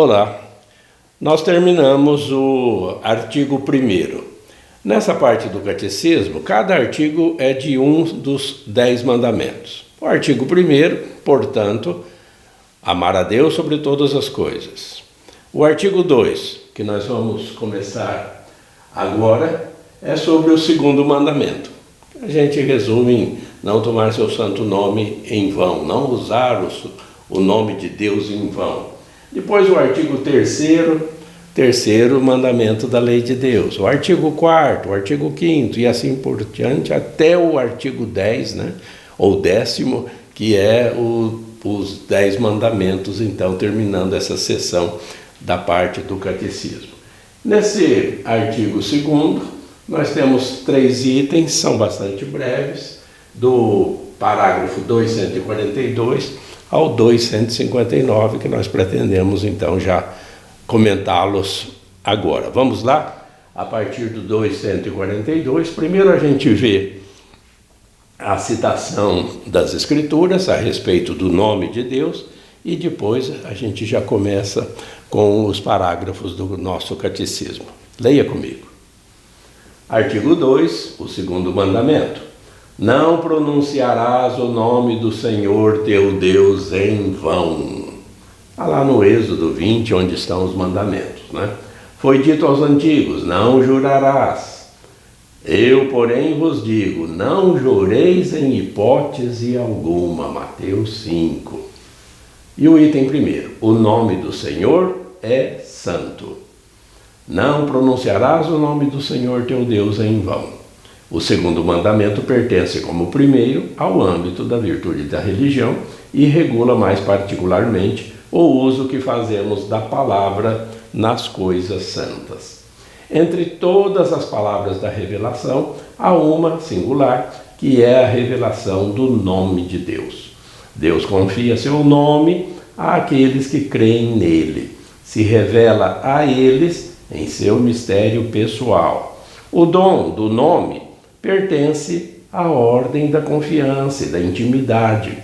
Olá, nós terminamos o artigo 1º. Nessa parte do catecismo, cada artigo é de um dos 10 mandamentos. O artigo 1º, portanto, amar a Deus sobre todas as coisas. O artigo 2, que nós vamos começar agora, é sobre o 2º mandamento. A gente resume em não tomar seu santo nome em vão, não usar o nome de Deus em vão. Depois o artigo 3º mandamento da lei de Deus, o artigo 4º, o artigo 5º e assim por diante, até o artigo 10, ou 10º, que é os 10 mandamentos, então terminando essa sessão da parte do catecismo. Nesse artigo 2º, nós temos 3 itens, são bastante breves, do parágrafo 242 ao 259, que nós pretendemos então já comentá-los agora. Vamos lá? A partir do 242, primeiro a gente vê a citação das Escrituras a respeito do nome de Deus e depois a gente já começa com os parágrafos do nosso catecismo. Leia comigo. Artigo 2, o 2º mandamento. Não pronunciarás o nome do Senhor teu Deus em vão. Está lá no Êxodo 20, onde estão os mandamentos, Foi dito aos antigos, não jurarás. Eu, porém, vos digo, não jureis em hipótese alguma. Mateus 5. E o item 1º, o nome do Senhor é santo. Não pronunciarás o nome do Senhor teu Deus em vão. O 2º mandamento pertence como o primeiro ao âmbito da virtude da religião e regula mais particularmente o uso que fazemos da palavra nas coisas santas. Entre todas as palavras da revelação, há uma singular, que é a revelação do nome de Deus. Deus confia seu nome àqueles que creem nele. Se revela a eles em seu mistério pessoal. O dom do nome pertence à ordem da confiança e da intimidade.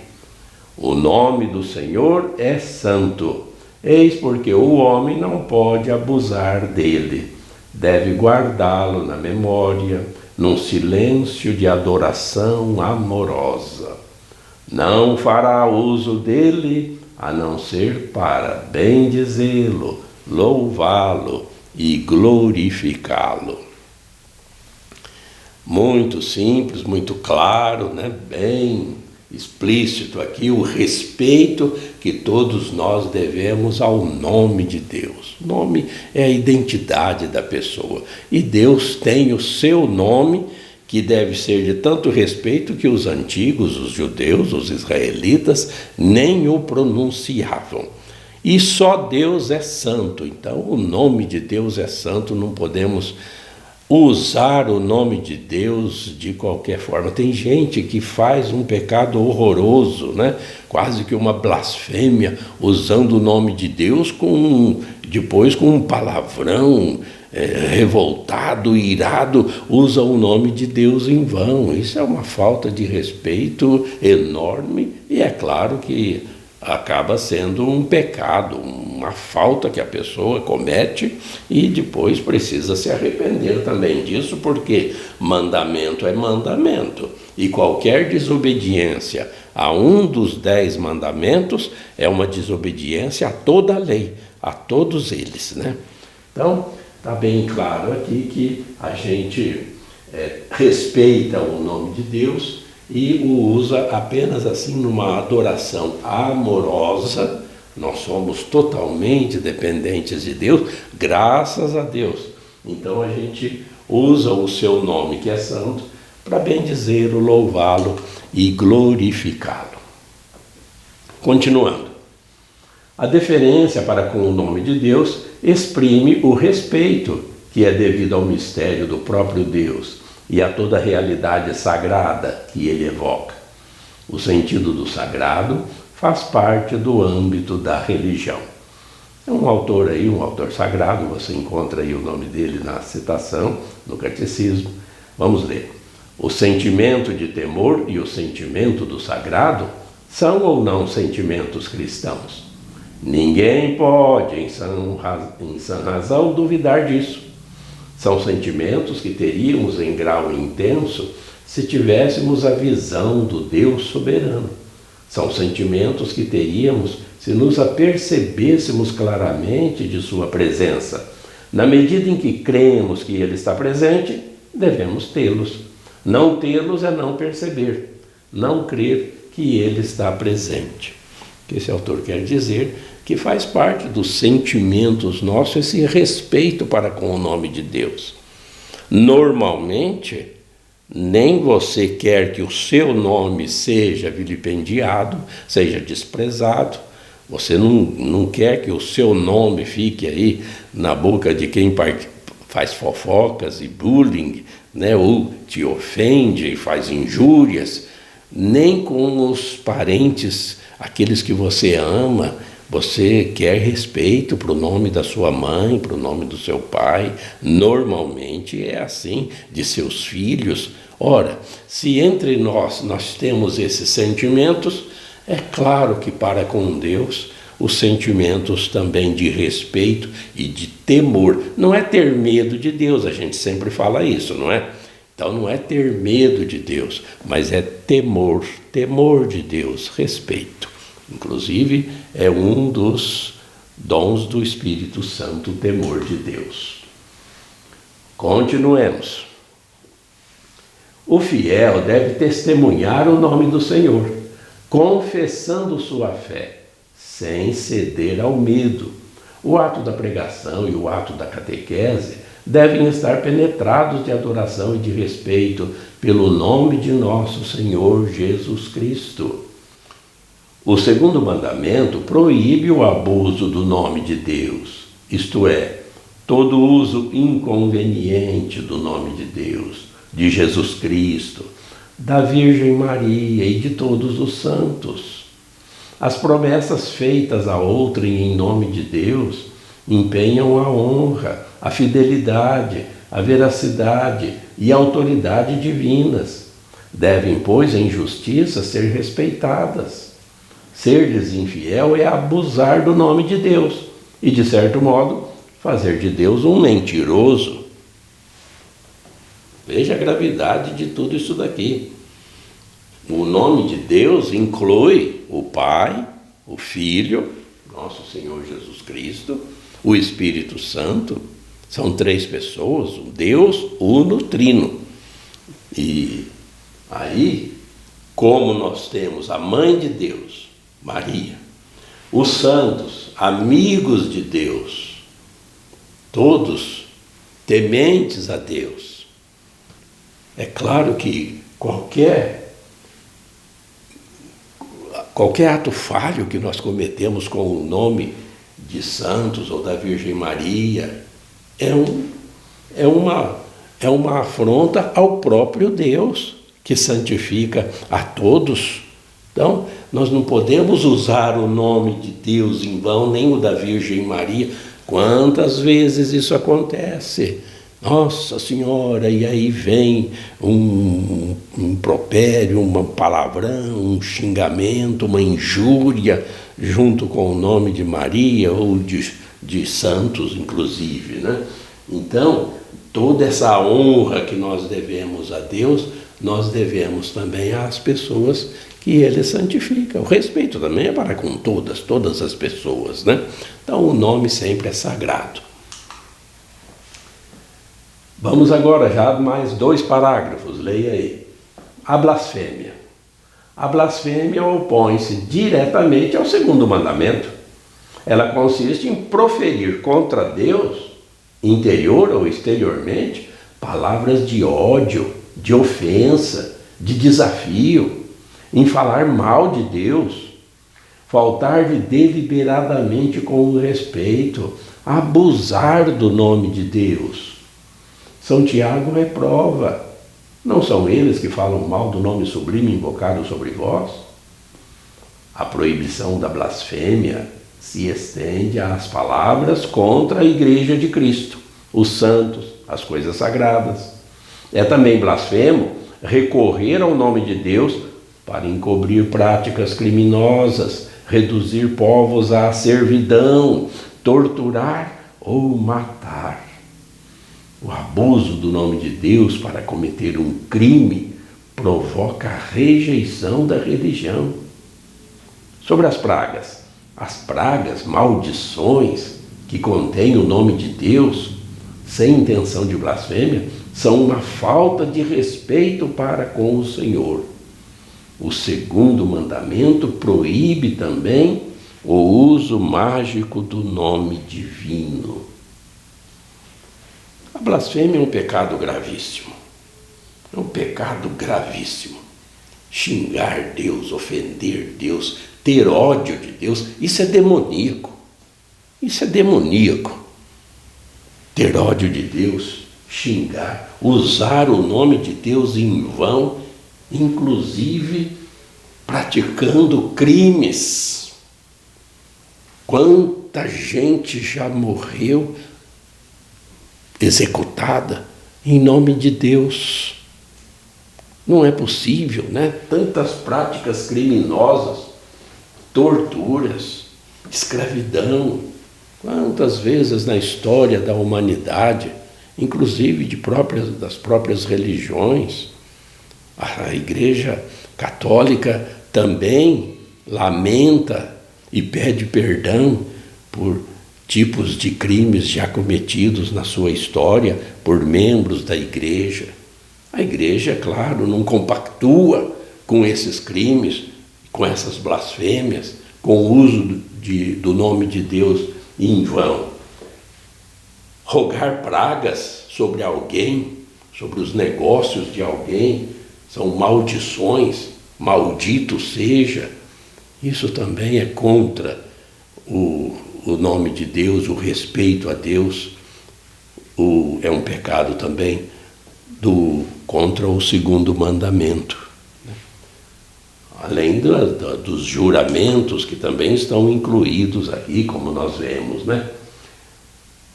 O nome do Senhor é santo, eis porque o homem não pode abusar dele. Deve guardá-lo na memória, num silêncio de adoração amorosa. Não fará uso dele, a não ser para bendizê-lo, louvá-lo e glorificá-lo. Muito simples, muito claro, bem explícito aqui o respeito que todos nós devemos ao nome de Deus. O nome é a identidade da pessoa e Deus tem o seu nome, que deve ser de tanto respeito que os antigos, os judeus, os israelitas, nem o pronunciavam. E só Deus é santo, então o nome de Deus é santo, não podemos usar o nome de Deus de qualquer forma. Tem gente que faz um pecado horroroso, quase que uma blasfêmia, usando o nome de Deus depois com um palavrão, revoltado, irado, usa o nome de Deus em vão. Isso é uma falta de respeito enorme e é claro que acaba sendo um pecado, uma falta que a pessoa comete e depois precisa se arrepender também disso, porque mandamento é mandamento e qualquer desobediência a um dos 10 mandamentos é uma desobediência a toda a lei, a todos eles, Então, está bem claro aqui que a gente respeita o nome de Deus e o usa apenas assim numa adoração amorosa. Nós somos totalmente dependentes de Deus, graças a Deus. Então a gente usa o seu nome, que é santo, para bendizê-lo, louvá-lo e glorificá-lo. Continuando. A deferência para com o nome de Deus exprime o respeito que é devido ao mistério do próprio Deus e a toda a realidade sagrada que ele evoca. O sentido do sagrado faz parte do âmbito da religião. É um autor sagrado, você encontra aí o nome dele na citação, no catecismo. Vamos ler. O sentimento de temor e o sentimento do sagrado são ou não sentimentos cristãos? Ninguém pode, em sã razão, duvidar disso. São sentimentos que teríamos em grau intenso se tivéssemos a visão do Deus soberano. São sentimentos que teríamos se nos apercebêssemos claramente de sua presença. Na medida em que cremos que Ele está presente, devemos tê-los. Não tê-los é não perceber, não crer que Ele está presente. O que esse autor quer dizer que faz parte dos sentimentos nossos esse respeito para com o nome de Deus. Normalmente, nem você quer que o seu nome seja vilipendiado, seja desprezado. Você não quer que o seu nome fique aí na boca de quem faz fofocas e bullying, né? Ou te ofende e faz injúrias. Nem com os parentes, aqueles que você ama, você quer respeito para o nome da sua mãe, para o nome do seu pai. Normalmente é assim, de seus filhos. Ora, se entre nós temos esses sentimentos, é claro que para com Deus, os sentimentos também de respeito e de temor. Não é ter medo de Deus, a gente sempre fala isso, não é? Então não é ter medo de Deus, mas é temor de Deus, respeito. Inclusive, é um dos dons do Espírito Santo, o temor de Deus. Continuemos. O fiel deve testemunhar o nome do Senhor, confessando sua fé, sem ceder ao medo. O ato da pregação e o ato da catequese devem estar penetrados de adoração e de respeito pelo nome de nosso Senhor Jesus Cristo. O segundo mandamento proíbe o abuso do nome de Deus, isto é, todo uso inconveniente do nome de Deus, de Jesus Cristo, da Virgem Maria e de todos os santos. As promessas feitas a outrem em nome de Deus empenham a honra, a fidelidade, a veracidade e a autoridade divinas. Devem, pois, em justiça ser respeitadas. Ser-lhes infiel é abusar do nome de Deus e, de certo modo, fazer de Deus um mentiroso. Veja a gravidade de tudo isso daqui. O nome de Deus inclui o Pai, o Filho, nosso Senhor Jesus Cristo, o Espírito Santo. São três pessoas, o Deus uno, trino. E aí, como nós temos a Mãe de Deus, Maria, os santos, amigos de Deus, todos tementes a Deus. É claro que qualquer ato falho que nós cometemos com o nome de santos ou da Virgem Maria é uma afronta ao próprio Deus, que santifica a todos. Então, nós não podemos usar o nome de Deus em vão, nem o da Virgem Maria. Quantas vezes isso acontece? Nossa Senhora, e aí vem um impropério, um palavrão, um xingamento, uma injúria, junto com o nome de Maria ou de santos, inclusive, né? Então, toda essa honra que nós devemos a Deus, nós devemos também às pessoas que Ele santifica. O respeito também é para com todas as pessoas, né? Então, o nome sempre é sagrado. Vamos agora já mais 2 parágrafos, leia aí. A blasfêmia. A blasfêmia opõe-se diretamente ao segundo mandamento. Ela consiste em proferir contra Deus, interior ou exteriormente, palavras de ódio, de ofensa, de desafio, em falar mal de Deus, faltar-lhe deliberadamente com o respeito, abusar do nome de Deus. São Tiago reprova. Não são eles que falam mal do nome sublime invocado sobre vós? A proibição da blasfêmia se estende às palavras contra a Igreja de Cristo, os santos, as coisas sagradas. É também blasfemo recorrer ao nome de Deus para encobrir práticas criminosas, reduzir povos à servidão, torturar ou matar. O abuso do nome de Deus para cometer um crime provoca a rejeição da religião. Sobre as pragas, maldições que contêm o nome de Deus, sem intenção de blasfêmia, são uma falta de respeito para com o Senhor. O segundo mandamento proíbe também o uso mágico do nome divino. A blasfêmia é um pecado gravíssimo. É um pecado gravíssimo. Xingar Deus, ofender Deus, ter ódio de Deus, isso é demoníaco. Isso é demoníaco. Ter ódio de Deus, xingar, usar o nome de Deus em vão, inclusive praticando crimes. Quanta gente já morreu executada em nome de Deus. Não é possível, né? Tantas práticas criminosas, torturas, escravidão. Quantas vezes na história da humanidade, inclusive das próprias religiões, a Igreja Católica também lamenta e pede perdão por tipos de crimes já cometidos na sua história por membros da Igreja. A Igreja, é claro, não compactua com esses crimes, com essas blasfêmias, com o uso do nome de Deus em vão. Rogar pragas sobre alguém, sobre os negócios de alguém, são maldições, maldito seja. Isso também é contra o nome de Deus, o respeito a Deus. É um pecado também contra o segundo mandamento. Além dos juramentos que também estão incluídos aí, como nós vemos, né?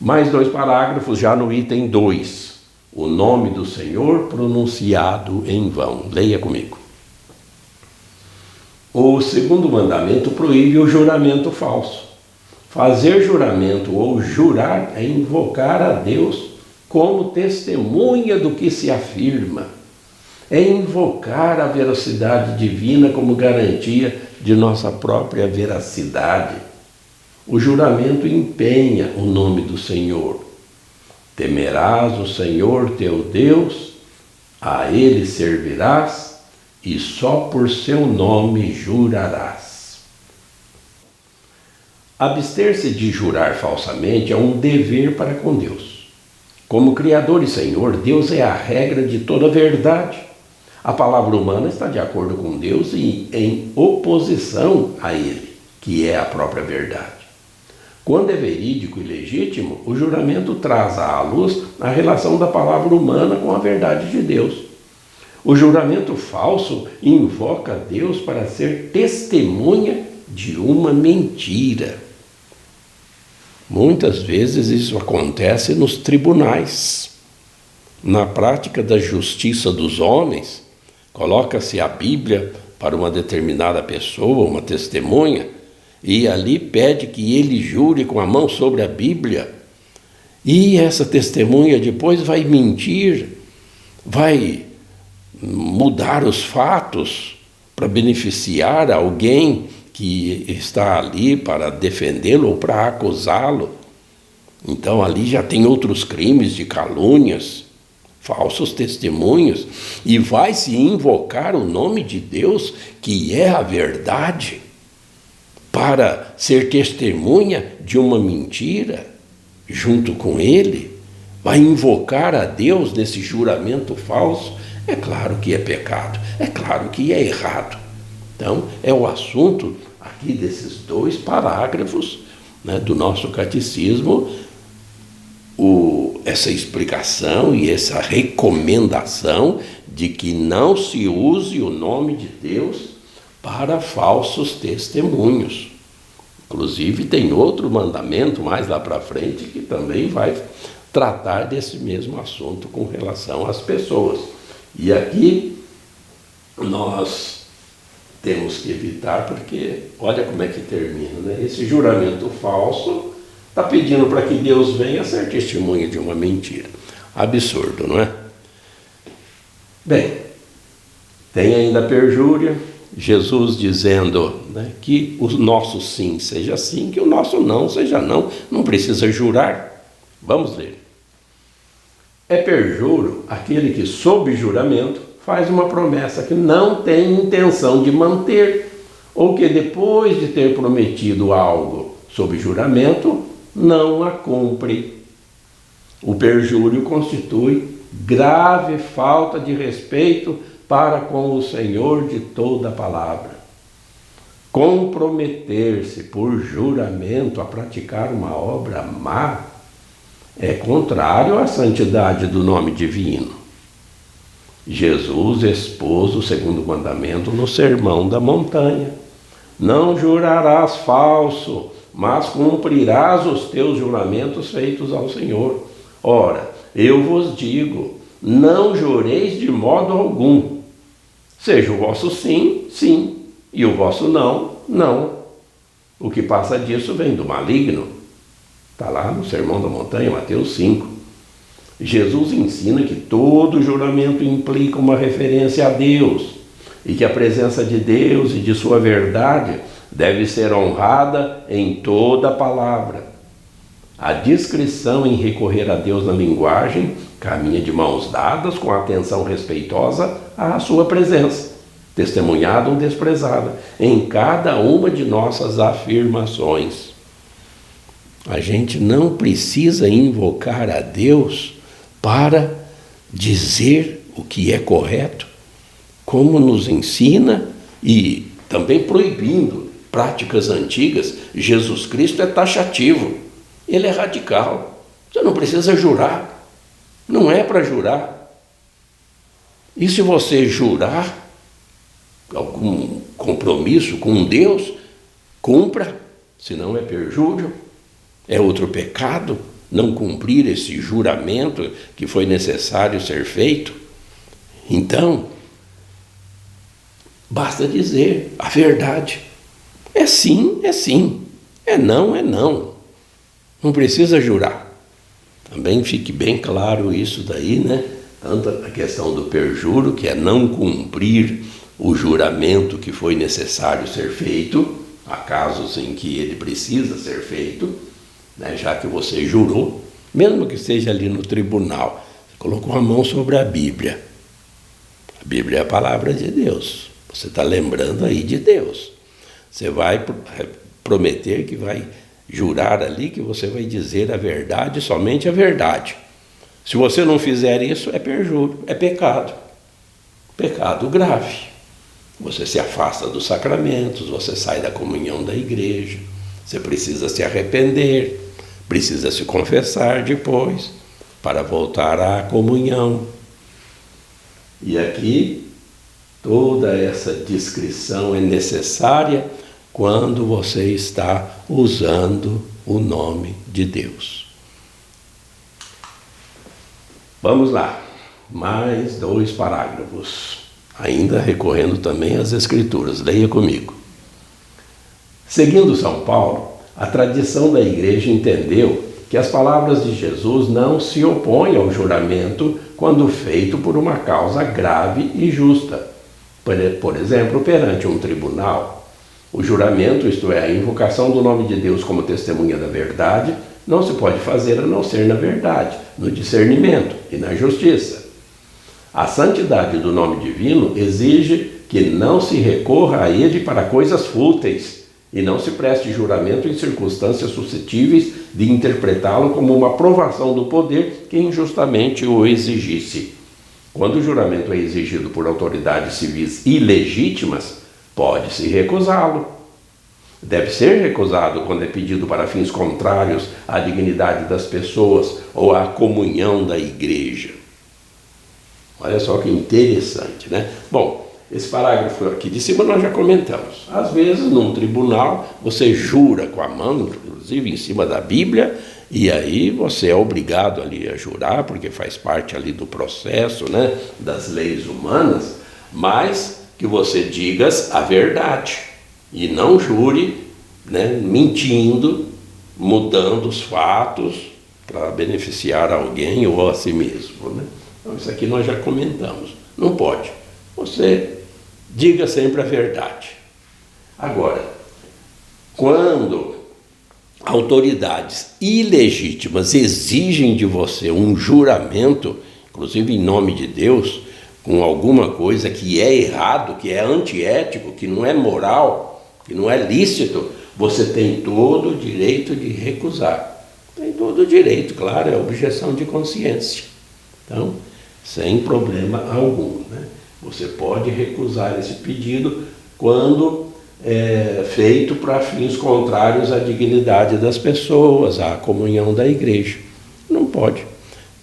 Mais 2 parágrafos já no item 2. O nome do Senhor pronunciado em vão. Leia comigo. O segundo mandamento proíbe o juramento falso. Fazer juramento ou jurar é invocar a Deus como testemunha do que se afirma. É invocar a veracidade divina como garantia de nossa própria veracidade. O juramento empenha o nome do Senhor. Temerás o Senhor teu Deus, a Ele servirás e só por seu nome jurarás. Abster-se de jurar falsamente é um dever para com Deus. Como Criador e Senhor, Deus é a regra de toda verdade. A palavra humana está de acordo com Deus e em oposição a Ele, que é a própria verdade. Quando é verídico e legítimo, o juramento traz à luz a relação da palavra humana com a verdade de Deus. O juramento falso invoca Deus para ser testemunha de uma mentira. Muitas vezes isso acontece nos tribunais. Na prática da justiça dos homens, coloca-se a Bíblia para uma determinada pessoa, uma testemunha, e ali pede que ele jure com a mão sobre a Bíblia. E essa testemunha depois vai mentir, vai mudar os fatos para beneficiar alguém que está ali para defendê-lo ou para acusá-lo. Então ali já tem outros crimes de calúnias, falsos testemunhos, e vai se invocar o nome de Deus, que é a verdade, para ser testemunha de uma mentira junto com ele. Vai invocar a Deus nesse juramento falso. É claro que é pecado, é claro que é errado. Então, é o assunto aqui desses 2 parágrafos, né, do nosso catecismo, essa explicação e essa recomendação de que não se use o nome de Deus para falsos testemunhos. Inclusive, tem outro mandamento mais lá para frente que também vai tratar desse mesmo assunto com relação às pessoas. E aqui nós temos que evitar, porque olha como é que termina, né? Esse juramento falso está pedindo para que Deus venha ser testemunha de uma mentira. Absurdo, não é? Bem, tem ainda a perjúria, Jesus dizendo, né, que o nosso sim seja sim, que o nosso não seja não, não precisa jurar. Vamos ler. É perjuro aquele que, sob juramento, faz uma promessa que não tem intenção de manter, ou que depois de ter prometido algo sob juramento, não a cumpre. O perjúrio constitui grave falta de respeito para com o Senhor de toda a palavra. Comprometer-se por juramento a praticar uma obra má é contrário à santidade do nome divino. Jesus expôs o segundo mandamento no Sermão da Montanha. Não jurarás falso, mas cumprirás os teus juramentos feitos ao Senhor. Ora, eu vos digo, não jureis de modo algum. Seja o vosso sim, sim, e o vosso não, não. O que passa disso vem do maligno. Está lá no Sermão da Montanha, Mateus 5. Jesus ensina que todo juramento implica uma referência a Deus e que a presença de Deus e de sua verdade deve ser honrada em toda a palavra. A discrição em recorrer a Deus na linguagem caminha de mãos dadas com a atenção respeitosa à sua presença, testemunhada ou desprezada, em cada uma de nossas afirmações. A gente não precisa invocar a Deus para dizer o que é correto, como nos ensina, e também proibindo práticas antigas. Jesus Cristo é taxativo, ele é radical. Você não precisa jurar, não é para jurar. E se você jurar algum compromisso com Deus, cumpra, senão é perjúrio, é outro pecado não cumprir esse juramento que foi necessário ser feito. Então, basta dizer a verdade. É sim, é sim. É não, é não. Não precisa jurar. Também fique bem claro isso daí, né? Tanto a questão do perjuro, que é não cumprir o juramento que foi necessário ser feito, há casos em que ele precisa ser feito, né? Já que você jurou, mesmo que seja ali no tribunal, você colocou a mão sobre a Bíblia. A Bíblia é a palavra de Deus. Você está lembrando aí de Deus. Você vai prometer que vai jurar ali que você vai dizer a verdade, somente a verdade. Se você não fizer isso, é perjúrio, é pecado. Pecado grave. Você se afasta dos sacramentos, você sai da comunhão da igreja, você precisa se arrepender, precisa se confessar depois, para voltar à comunhão. E aqui, toda essa discrição é necessária quando você está usando o nome de Deus. Vamos lá, mais 2 parágrafos, ainda recorrendo também às Escrituras. Leia comigo. Seguindo São Paulo, a tradição da Igreja entendeu que as palavras de Jesus não se opõem ao juramento quando feito por uma causa grave e justa. Por exemplo, perante um tribunal, o juramento, isto é, a invocação do nome de Deus como testemunha da verdade, não se pode fazer a não ser na verdade, no discernimento e na justiça. A santidade do nome divino exige que não se recorra a ele para coisas fúteis e não se preste juramento em circunstâncias suscetíveis de interpretá-lo como uma provação do poder que injustamente o exigisse. Quando o juramento é exigido por autoridades civis ilegítimas, pode-se recusá-lo. Deve ser recusado quando é pedido para fins contrários à dignidade das pessoas ou à comunhão da igreja. Olha só que interessante, né? Bom, esse parágrafo aqui de cima nós já comentamos. Às vezes, num tribunal, você jura com a mão, inclusive em cima da Bíblia, e aí você é obrigado ali a jurar, porque faz parte ali do processo, né, das leis humanas, mas que você diga a verdade e não jure, né, mentindo, mudando os fatos para beneficiar alguém ou a si mesmo, né? Então isso aqui nós já comentamos. Não pode. Você diga sempre a verdade. Agora, quando autoridades ilegítimas exigem de você um juramento, inclusive em nome de Deus, com alguma coisa que é errado, que é antiético, que não é moral, que não é lícito, você tem todo o direito de recusar. Tem todo o direito, claro, é objeção de consciência. Então, sem problema algum, né? Você pode recusar esse pedido quando é feito para fins contrários à dignidade das pessoas, à comunhão da igreja. Não pode.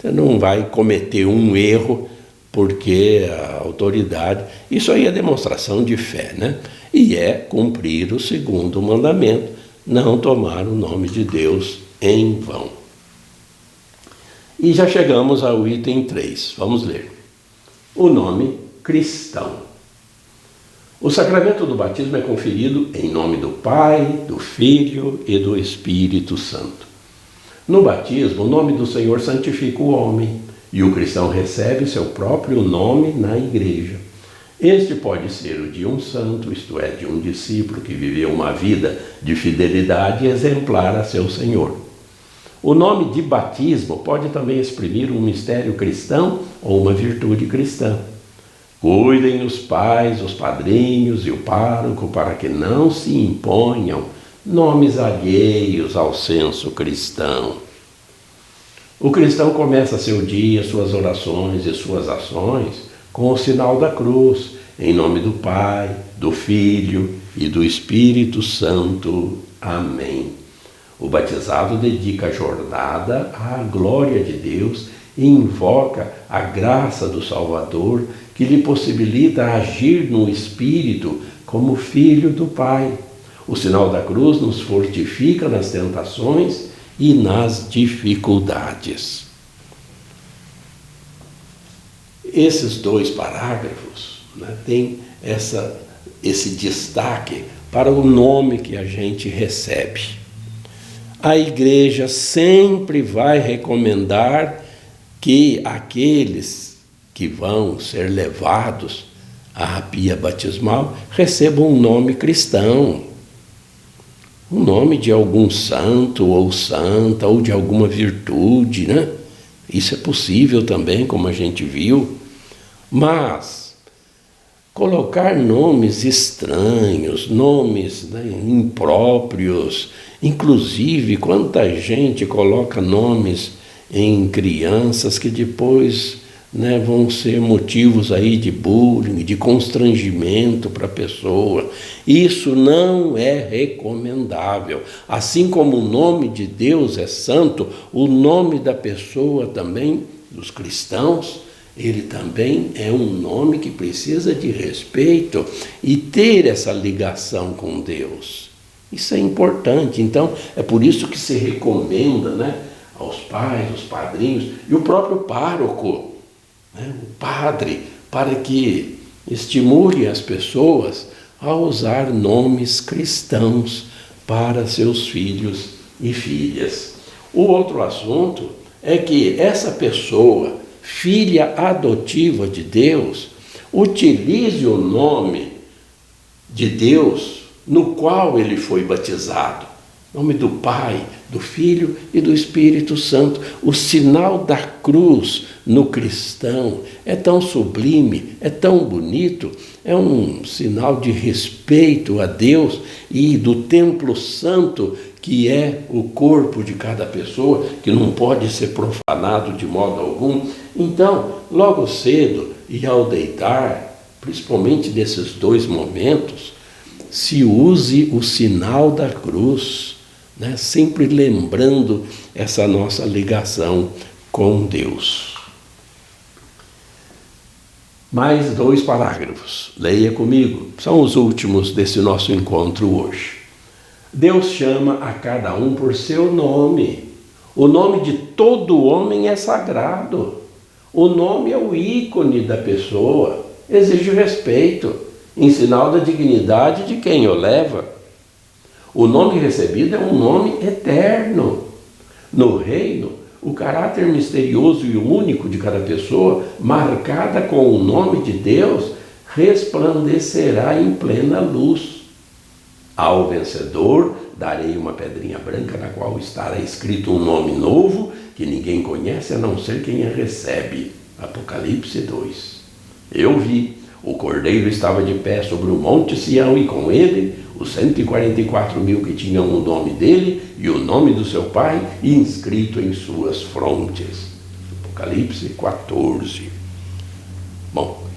Você não vai cometer um erro porque a autoridade... Isso aí é demonstração de fé, né? E é cumprir o segundo mandamento, não tomar o nome de Deus em vão. E já chegamos ao item 3. Vamos ler. O nome cristão. O sacramento do batismo é conferido em nome do Pai, do Filho e do Espírito Santo. No batismo, o nome do Senhor santifica o homem e o cristão recebe seu próprio nome na igreja. Este pode ser o de um santo, isto é, de um discípulo que viveu uma vida de fidelidade exemplar a seu Senhor. O nome de batismo pode também exprimir um mistério cristão ou uma virtude cristã. Cuidem os pais, os padrinhos e o pároco para que não se imponham nomes alheios ao senso cristão. O cristão começa seu dia, suas orações e suas ações com o sinal da cruz, em nome do Pai, do Filho e do Espírito Santo. Amém. O batizado dedica a jornada à glória de Deus e invoca a graça do Salvador, que lhe possibilita agir no Espírito como filho do Pai. O sinal da cruz nos fortifica nas tentações e nas dificuldades. Esses dois parágrafos, né, têm esse destaque para o nome que a gente recebe. A igreja sempre vai recomendar que aqueles que vão ser levados à pia batismal recebam um nome cristão, um nome de algum santo ou santa ou de alguma virtude, né? Isso é possível também, como a gente viu, mas colocar nomes estranhos, nomes, né, impróprios, inclusive quanta gente coloca nomes em crianças que depois, né, vão ser motivos aí de bullying, de constrangimento para a pessoa. Isso não é recomendável. Assim como o nome de Deus é santo, o nome da pessoa também, dos cristãos, ele também é um nome que precisa de respeito e ter essa ligação com Deus. Isso é importante. Então, é por isso que se recomenda, né, aos pais, aos padrinhos e o próprio pároco, né, o padre, para que estimule as pessoas a usar nomes cristãos para seus filhos e filhas. O outro assunto é que essa pessoa, filha adotiva de Deus, utilize o nome de Deus no qual ele foi batizado. Nome do Pai, do Filho e do Espírito Santo. O sinal da cruz no cristão é tão sublime, é tão bonito, é um sinal de respeito a Deus e do templo santo, que é o corpo de cada pessoa, que não pode ser profanado de modo algum. Então, logo cedo e ao deitar, principalmente nesses dois momentos, se use o sinal da cruz, né? Sempre lembrando essa nossa ligação com Deus. Mais 2 parágrafos, leia comigo, são os últimos desse nosso encontro hoje. Deus chama a cada um por seu nome. O nome de todo homem é sagrado. O nome é o ícone da pessoa, exige respeito. em sinal da dignidade de quem o leva. O nome recebido é um nome eterno. No reino, o caráter misterioso e único de cada pessoa, marcada com o nome de Deus, resplandecerá em plena luz. Ao vencedor, darei uma pedrinha branca na qual estará escrito um nome novo que ninguém conhece a não ser quem a recebe. Apocalipse 2. Eu vi, o Cordeiro estava de pé sobre o monte Sião e com ele os 144.000 que tinham o nome dele e o nome do seu pai inscrito em suas frontes. Apocalipse 14. Bom,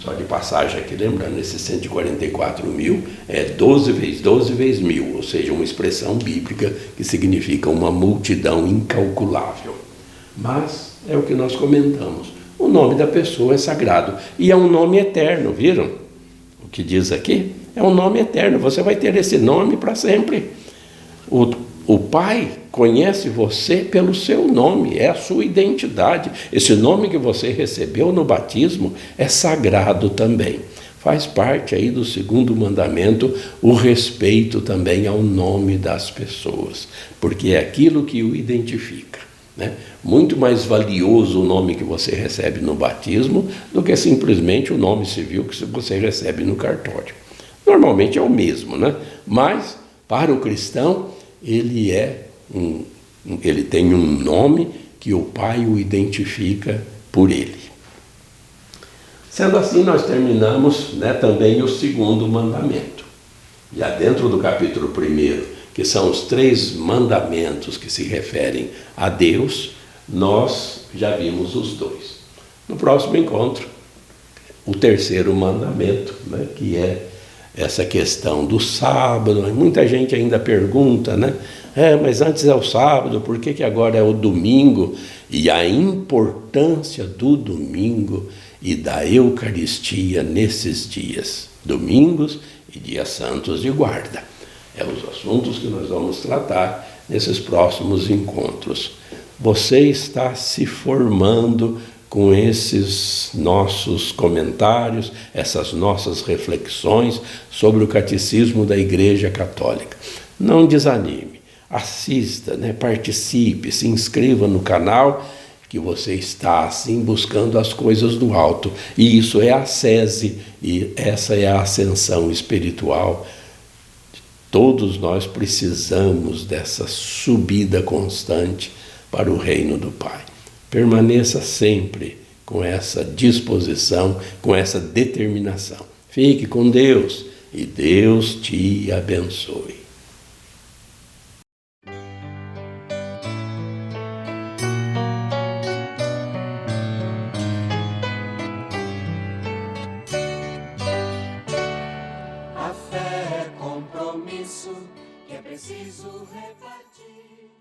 só de passagem aqui, lembrando, esses 144.000 é 12 vezes 12 vezes 1.000, ou seja, uma expressão bíblica que significa uma multidão incalculável. Mas é o que nós comentamos. O nome da pessoa é sagrado e é um nome eterno, viram? O que diz aqui é um nome eterno, você vai ter esse nome para sempre. O Pai conhece você pelo seu nome, é a sua identidade. Esse nome que você recebeu no batismo é sagrado também. Faz parte aí do segundo mandamento o respeito também ao nome das pessoas, porque é aquilo que o identifica, né? Muito mais valioso o nome que você recebe no batismo do que simplesmente o nome civil que você recebe no cartório. Normalmente é o mesmo, né? Mas para o cristão ele tem um nome que o Pai o identifica por ele. Sendo assim, nós terminamos, né, também o segundo mandamento. Já dentro do capítulo 1, que são os 3 mandamentos que se referem a Deus, nós já vimos os 2. No próximo encontro, o terceiro mandamento, né, que é essa questão do sábado. Muita gente ainda pergunta, né? Mas antes é o sábado, por que agora é o domingo? E a importância do domingo e da Eucaristia nesses dias, domingos e dias santos de guarda. É os assuntos que nós vamos tratar nesses próximos encontros. Você está se formando com esses nossos comentários, essas nossas reflexões sobre o Catecismo da Igreja Católica. Não desanime, assista, né? Participe, se inscreva no canal, que você está assim buscando as coisas do alto. E isso é a ascese, e essa é a ascensão espiritual. Todos nós precisamos dessa subida constante para o reino do Pai. Permaneça sempre com essa disposição, com essa determinação. Fique com Deus e Deus te abençoe. A fé é compromisso que é preciso reparar.